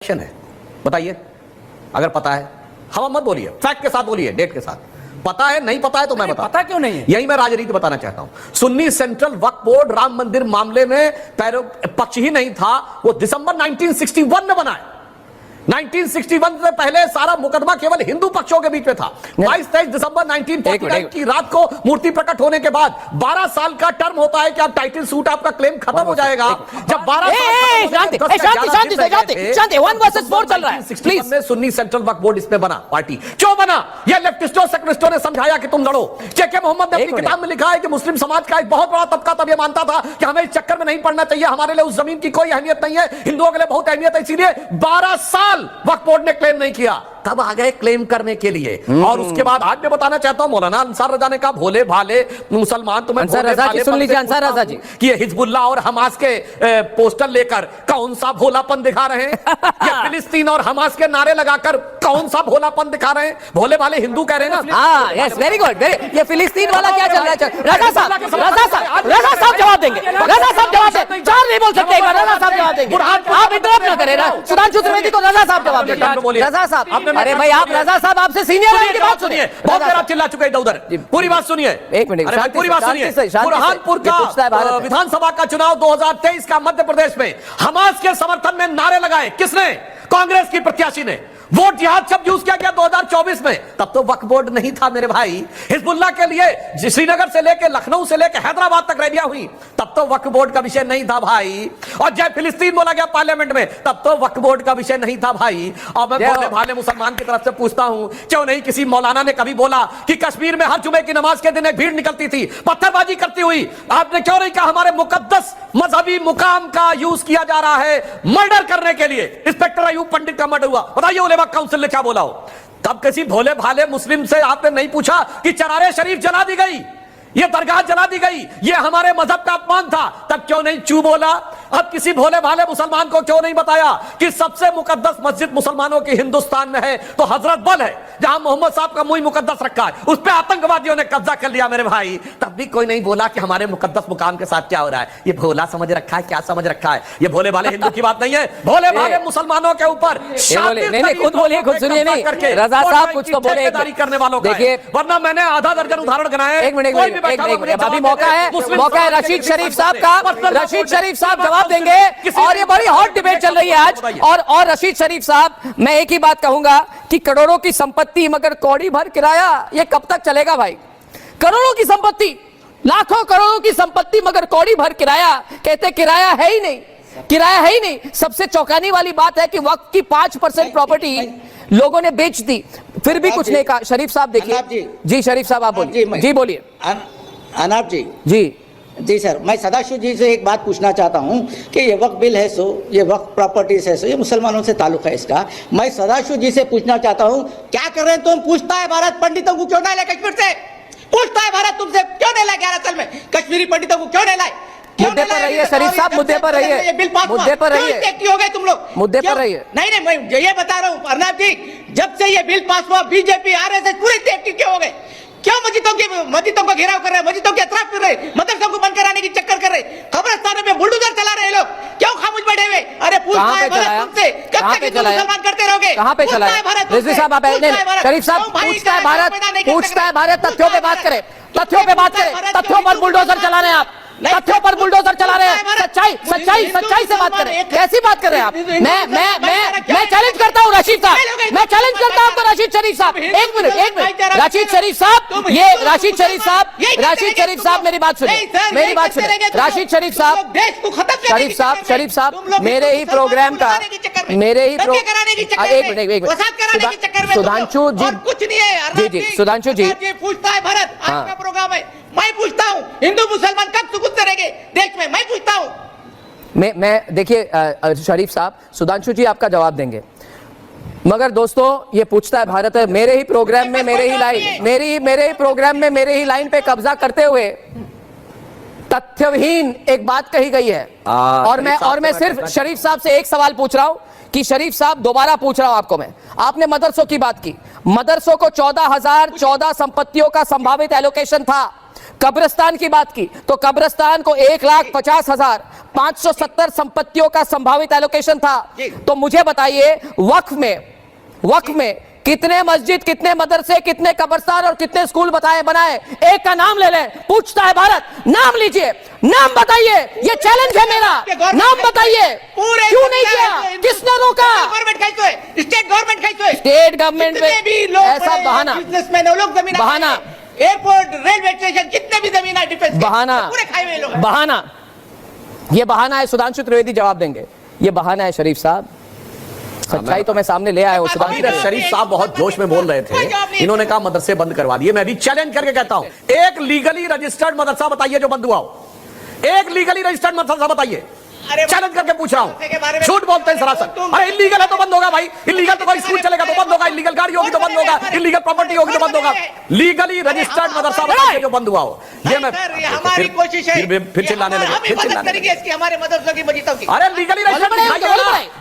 है, बताइए अगर पता है। हम मत बोलिए, फैक्ट के साथ बोलिए, डेट के साथ। पता है नहीं पता है तो मैं बता, पता क्यों नहीं है? यही मैं राजनीति बताना चाहता हूं। सुन्नी सेंट्रल वक्फ बोर्ड राम मंदिर मामले में पक्ष ही नहीं था, वो दिसंबर 1961 में बना है। 1961 से पहले सारा मुकदमा केवल हिंदू पक्षों के बीच में था। 22-23 दिसंबर 1949 की रात को मूर्ति प्रकट होने के बाद 12 साल का टर्म होता है कि आप टाइटल सूट आपका क्लेम खत्म हो जाएगा। जब 12 शांति 1 वर्सेस 4 चल रहा है। प्लीज, में सुन्नी सेंट्रल वक्फ बोर्ड इसमें बना, पार्टी क्यों बना? यह लेफ्टिस्टों सेकुलरिस्टों ने समझाया कि तुम लड़ो। जेके मोहम्मद ने अपनी किताब में लिखा है कि मुस्लिम समाज का एक बहुत बड़ा तबका तब यह मानता था कि हमें इस चक्कर में नहीं पड़ना चाहिए, हमारे लिए उस जमीन की कोई अहमियत नहीं है, हिंदुओं के लिए बहुत अहमियत है, इसीलिए 12 साल वक्फ बोर्ड ने क्लेम नहीं किया। तब आ गए क्लेम करने के लिए। और उसके बाद आज मैं बताना चाहता हूं, मौलाना अंसार रजा ने कहा भोले भाले मुसलमान तुम्हें अंसार रजा जी सुन लीजिए। अंसार रजा जी कि ये हिजबुल्ला और हमास के पोस्टर लेकर कौन सा भोलापन दिखा रहे हैं? या फिलिस्तीन और हमास के नारे लगाकर कौन सा भोलापन दिखा रहे हैं? भोले भाले हिंदू कह रहे हैं ना। हाँ, यस, वेरी गुड। ये फिलिस्तीन वाला क्या चल रहा है? रजा साहब जवाब देंगे। रजा साहब जवाब देंगे। चार नहीं बोल सकते, रजा साहब जवाब देंगे। आप इंटरप्ट ना करें ना। सुधांशु त्रिवेदी को रजा साहब जवाब देंगे। रजा साहब, अरे भाई आप रजा साहब आपसे सीनियर हैं, बात सुनिए। बहुत देर आप चिल्ला चुके हैं उधर, पूरी बात सुनिए। एक मिनट, पूरी बात सुनिए। बुरहानपुर का विधानसभा का चुनाव 2023 का मध्य प्रदेश में हमास के समर्थन में नारे लगाए किसने? कांग्रेस की प्रत्याशी ने। वोट जिहाद शब्द यूज किया गया 2024 में, तब तो वक्फ बोर्ड नहीं था मेरे भाई। हिजबुल्लाह के लिए श्रीनगर से लेकर लखनऊ से लेकर हैदराबाद तक रैलियां हुई, तब तो वक्फ बोर्ड का विषय नहीं था भाई। और जब फिलिस्तीन बोला गया पार्लियामेंट में, तब तो वक्फ बोर्ड का विषय नहीं था भाई। और मैं भोले भाले मुसलमान की तरफ से पूछता हूं, क्यों नहीं किसी मौलाना ने कभी बोला कि कश्मीर में हर जुमे की नमाज के दिन एक भीड़ निकलती थी पत्थरबाजी करती हुई? आपने क्यों नहीं कहा हमारे मुकद्दस मजहबी मुकाम का यूज किया जा रहा है मर्डर करने के लिए? इंस्पेक्टर अयूब पंडित का मर्डर हुआ, बताइए काउंसिल ने क्या बोला हो? तब किसी भोले भाले मुस्लिम से आपने नहीं पूछा कि चरारे शरीफ जला दी गई, ये दरगाह जला दी गई, ये हमारे मजहब का अपमान था? तब क्यों नहीं चू बोला? अब किसी भोले भाले मुसलमान को क्यों नहीं बताया कि सबसे मुकद्दस मस्जिद मुसलमानों की हिंदुस्तान में है तो हजरत बल है, जहां मोहम्मद साहब का मुंह मुकद्दस रखा है, उस पर आतंकवादियों ने कब्जा कर लिया मेरे भाई। तब भी कोई नहीं बोला कि हमारे मुकद्दस मुकाम के साथ क्या हो रहा है। ये भोला समझ रखा है, क्या समझ रखा है? ये भोले भाले हिंदू की बात नहीं है, भोले भाले मुसलमानों के ऊपर खुद बोलिए, खुद सुनिए। नहीं रजा साहब कुछ तो बोले करने वालों का, देखिए, वरना मैंने आधा दर्जन उदाहरण गिनाए। एक मिनट, अभी मौका है रशीद शरीफ साहब का। रशीद शरीफ साहब जवाब देंगे और ये बड़ी हॉट डिबेट चल रही है आज। और रशीद शरीफ साहब, मैं एक ही बात कहूंगा कि करोड़ों की संपत्ति मगर कौड़ी भर किराया, ये कब तक चलेगा भाई? करोड़ों की संपत्ति, लाखों करोड़ों की संपत्ति मगर कौड़ी भर किराया, कहते किराया है ही नहीं, किराया है ही नहीं। सबसे चौंकाने वाली बात है कि वक्त की 5% प्रॉपर्टी लोगों ने बेच दी, फिर भी कुछ नहीं कहा। शरीफ साहब देखिए जी, शरीफ साहब आप बोलिए जी, बोलिए। अनाप जी जी सर, मैं सदाशिव जी से एक बात पूछना चाहता हूं कि ये वक्फ बिल है सो, ये वक्फ प्रॉपर्टीज है सो, ये मुसलमानों से ताल्लुक है इसका। मैं सदाशिव जी से पूछना चाहता हूं, क्या कर रहे हैं तुम? पूछता है भारत पंडितों को क्यों नहीं लाए कश्मीर से? पूछता है भारत तुमसे क्यों नहीं लाए 11 साल में कश्मीरी पंडितों को क्यों नहीं लाए? मुद्दे पर रहिए शरीफ साहब, मुद्दे पर रहिए, मुद्दे पर रहिए। हो गए तुम लोग, मुद्दे पर रहिए। नहीं, मैं ये बता रहा हूँ अर्नब जी, जब से ये बिल पास हुआ बीजेपी आरएसएस पूरे एक्टिव क्यों हो गए? क्यों मस्जिदों को घेराव कर रहे हैं, मस्जिदों के अतराफ कर रहे हैं, मदरसों को बंद कराने की चक्कर कर रहे हैं, कब्रिस्तानों में बुलडोजर चला रहे हैं लोग? क्यों खामोश बैठे हुए? अरे पूछता है भारत तुमसे, कब तक तुम मुसलमान करते रहोगे? कहां पे चला है रिजवी साहब? आप शरीफ साहब, पूछता है भारत, तथ्यों पे बात करें, तथ्यों पे बात करें। तथ्यों पर बुलडोजर चला रहे हैं आप, तथ्यों पर बुलडोजर चला रहे हैं। सच्चाई से बात करें। कैसी बात कर रहे हैं आप? मैं चैलेंज करता हूं रशीद साहब, मैं चैलेंज करता हूं रशीद शरीफ साब। एक मिनट रशीद शरीफ साहब, ये रशीद शरीफ साहब मेरी बात सुनिए, रशीद शरीफ साहब मेरे ही प्रोग्राम का, एक मिनट सुधांशु जी, कुछ नहीं है जी सुधांशु जी, पूछता है भारत आपका प्रोग्राम है। मैं पूछता हूँ हिंदू मुसलमान कब सुकून से रहेंगे देश में? मैं पूछता हूँ। मैं देखिए शरीफ साहब, सुधांशु जी आपका जवाब देंगे, मगर दोस्तों ये पूछता है भारत है मेरे ही प्रोग्राम में, मेरे ही प्रोग्राम में मेरे ही लाइन पे कब्जा करते हुए तथ्यहीन एक बात कही गई है। और मैं सिर्फ शरीफ साहब से एक सवाल पूछ रहा हूं कि शरीफ साहब, दोबारा पूछ रहा हूं आपको मैं, आपने मदरसों की बात की, मदरसों को 14,014 संपत्तियों का संभावित एलोकेशन था, कब्रिस्तान की बात की तो कब्रिस्तान को 1,50,570 संपत्तियों का संभावित एलोकेशन था। तो मुझे बताइए वक्फ में कितने मस्जिद, कितने मदरसे, कितने कब्रिस्तान और कितने स्कूल बनाए? एक का नाम ले लें। पूछता है भारत, नाम लीजिए, नाम बताइए। ये चैलेंज है मेरा, नाम बताइए। क्यों नहीं किया? किसने रोका? स्टेट गवर्नमेंट स्टेट गवर्नमेंट में ऐसा बहाना, बहाना, एयरपोर्ट, रेलवे स्टेशन, जितने भी जमीन है डिफेंस बहाना, पूरे खाए हुए लोग। बहाना, ये बहाना है। सुधांशु त्रिवेदी जवाब देंगे। ये बहाना है शरीफ साहब। सच्चाई तो मैं सामने ले आया हूं। शरीफ साहब बहुत जोश में बोल रहे थे, इन्होंने कहा मदरसे बंद करवा दिए। मैं भी चैलेंज करके कहता हूं, एक लीगली रजिस्टर्ड मदरसा बताइए जो बंद हुआ हो। एक लीगली रजिस्टर्ड मदरसा बताइए, चैलेंज करके पूछ रहा हूं। झूठ बोलते हैं सरासर। अरे इलीगल है तो बंद होगा भाई, इलीगल तो कोई स्कूल चलेगा तो बंद होगा, इलीगल गाड़ी होगी तो बंद होगा, इलीगल प्रॉपर्टी होगी तो बंद होगा। लीगली रजिस्टर्ड मदरसा बताइए जो बंद हुआ हो। ये मैं हमारी कोशिश है, फिर चिल्लाने लगे, हमारे मदरसों की मस्जिदों की। अरे लीगली रजिस्टर्ड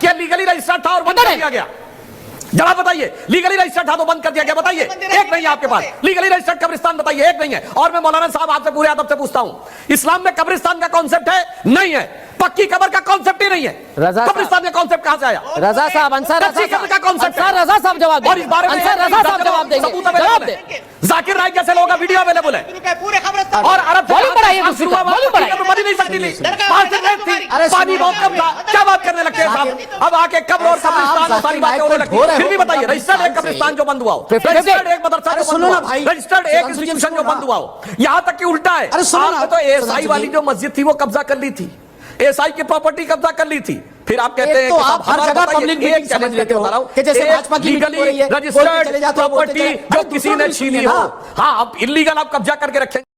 क्या लीगली रजिस्टर्ड था और बंद कर दिया गया? जरा बताइए, लीगली रजिस्टर्ड था तो बंद कर दिया गया, बताइए। एक नहीं है आपके पास। लीगली रजिस्टर्ड कब्रिस्तान बताइए, एक नहीं है। और मैं मौलाना साहब आपसे पूरे अदब से पूछता हूं, इस्लाम में कब्रिस्तान का कॉन्सेप्ट है? नहीं है। पक्की कब्र का कॉन्सेप्ट ही नहीं है। कब्रिस्तान का कॉन्सेप्ट कहां से आया? रजा साहब, अंसार रजा साहब जवाब और इस बारे में अंसार रजा साहब जवाब देंगे। जाकिर नाइक जैसे लोगों का वीडियो अवेलेबल है। पूरे खबरस्तान और अरब वॉल्यूम बढ़ाइए, वॉल्यूम बढ़ाइए। बनी नहीं सकती थी, पानी बहुत कम था। क्या बात करने लगते हैं साहब? अब आके कब्र और कब्रिस्तान सारी बातें होने लगती हैं। फिर भी बताइए, रजिस्टर्ड एक कब्रिस्तान जो बंद हुआ हो, रजिस्टर्ड एक मदरसा जो बंद हुआ हो, रजिस्टर्ड एक इंस्टीट्यूशन जो बंद हुआ हो, यहां तक कि उल्टा है। आपने तो एएसआई वाली जो मस्जिद थी वो कब्जा कर ली थी, एएसआई की प्रॉपर्टी कब्जा कर ली थी। फिर आप कहते हैं तो आप हर जगह पब्लिक मीटिंग समझ लेते हो कि जैसे भाजपा की मीटिंग हो रही है, रजिस्टर्ड प्रॉपर्टी जो किसी ने छीनी हो, हाँ, अब इलीगल आप कब्जा करके रखेंगे।